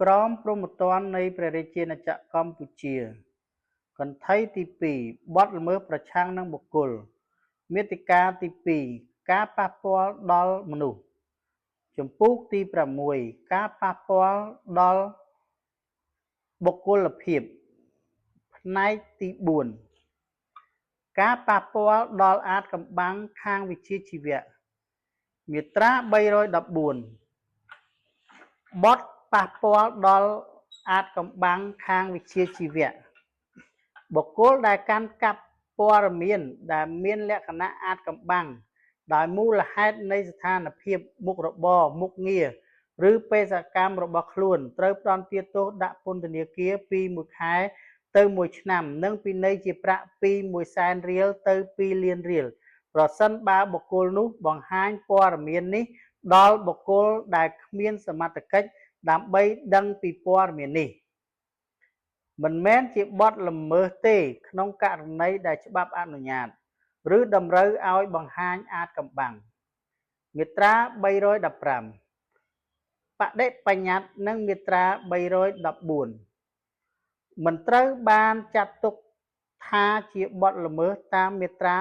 ក្រមព្រហ្មទណ្ឌនៃព្រះរាជាណាចក្រកម្ពុជាកន្ធីទី2បទល្មើសប្រឆាំងនឹងបុគ្គលមាតិកាទី2ការប៉ះពាល់ដល់មនុស្សជំពូកទី6ការប៉ះពាល់ដល់បុគ្គលភាពផ្នែកទី4ការប៉ះពាល់ដល់អាថ៌កំបាំងខាងវិជ្ជាជីវៈមាត្រា314បទប៉ះពាល់ដល់អាថ៌កំបាំងខាងវិជ្ជាជីវៈបុគ្គលដែលកាន់កាប់ព័ត៌មានដែលមានលក្ខណៈអាថ៌កំបាំងដោយមូលហេតុនៃស្ថានភាពមុខរបរមុខងារឬបេសកកម្មរបស់ខ្លួនត្រូវផ្តន្ទាទោសដាក់ពន្ធនាគារពី1ខែទៅ1ឆ្នាំនិងពិន័យជាប្រាក់ពី100,000រៀលទៅ2លានរៀលប្រសិនបើបុគ្គលនោះបង្ហាញព័ត៌មាននេះដល់បុគ្គលដែលគ្មានសមត្ថកិច្ចដើម្បីដឹងពីព័ត៌មាននេះមិនមែនជាបទល្មើសទេក្នុងករណីដែលច្បាប់អនុញ្ញាតឬតម្រូវឲ្យបង្ហាញអាថ៌កំបាំងមាត្រា315បដិបញ្ញត្តិនិងមាត្រា314មិនត្រូវបានចាត់ទុកថាជាបទល្មើសតាមមាត្រា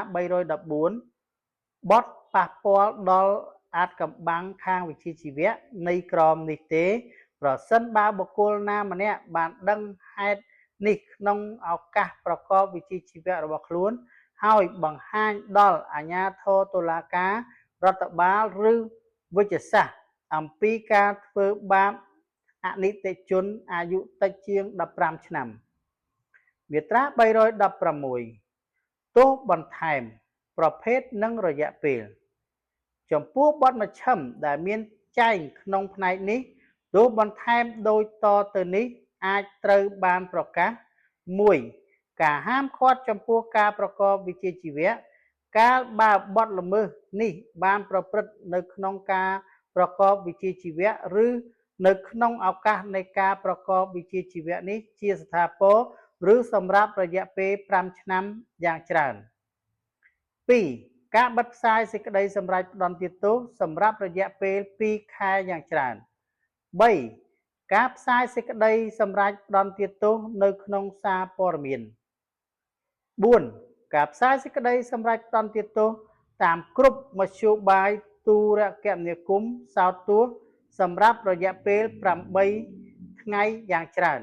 314បទប៉ះពាល់ដល់អាថ៌កំបាំងខាងវិជ្ជាជីវៈនៃក្រមនេះទេប្រសិនបើបុគ្គលណាម្នាក់បានដឹងហេតុនេះក្នុងឱកាសប្រកបវិជ្ជាជីវៈរបស់ខ្លួនហើយបង្ហាញដល់អាជ្ញាធរតុលាការរដ្ឋបាលឬវិជ្ជសាស្ត្រអំពីការធ្វើបាបអនីតិជនអាយុតិចជាង15ឆ្នាំមាត្រា316ទោសបន្ថែមប្រភេទនិងរយៈពេលចំពោះបទមជ្ឈិមដែលមានចែងក្នុងផ្នែកនេះទោសបន្ថែមដូចតទៅនេះអាចត្រូវបានប្រកាស1ការហាមឃាត់ចំពោះការប្រកបវិជ្ជាជីវៈកាលបើបទល្មើសនេះបានប្រព្រឹត្តនៅក្នុងការប្រកបវិជ្ជាជីវៈឬនៅក្នុងឱកាសនៃការប្រកបវិជ្ជាជីវៈនេះជាស្ថាពរឬសម្រាប់រយៈពេល5ឆ្នាំយ៉ាងច្រើន2ការបិទផ្សាយសេចក្តីសម្រេចផ្តន្ទាទោសសម្រាប់រយៈពេល2ខែយ៉ាងច្រើន3ការផ្សាយសេចក្តីសម្រេចផ្តន្ទាទោសនៅក្នុងសារព័ត៌មាន4ការផ្សាយសេចក្តីសម្រេចផ្តន្ទាទោសតាមគ្រប់មធ្យោបាយទូរគមនាគមន៍សោតទស្សន៍សម្រាប់រយៈពេល8ថ្ងៃយ៉ាងច្រើន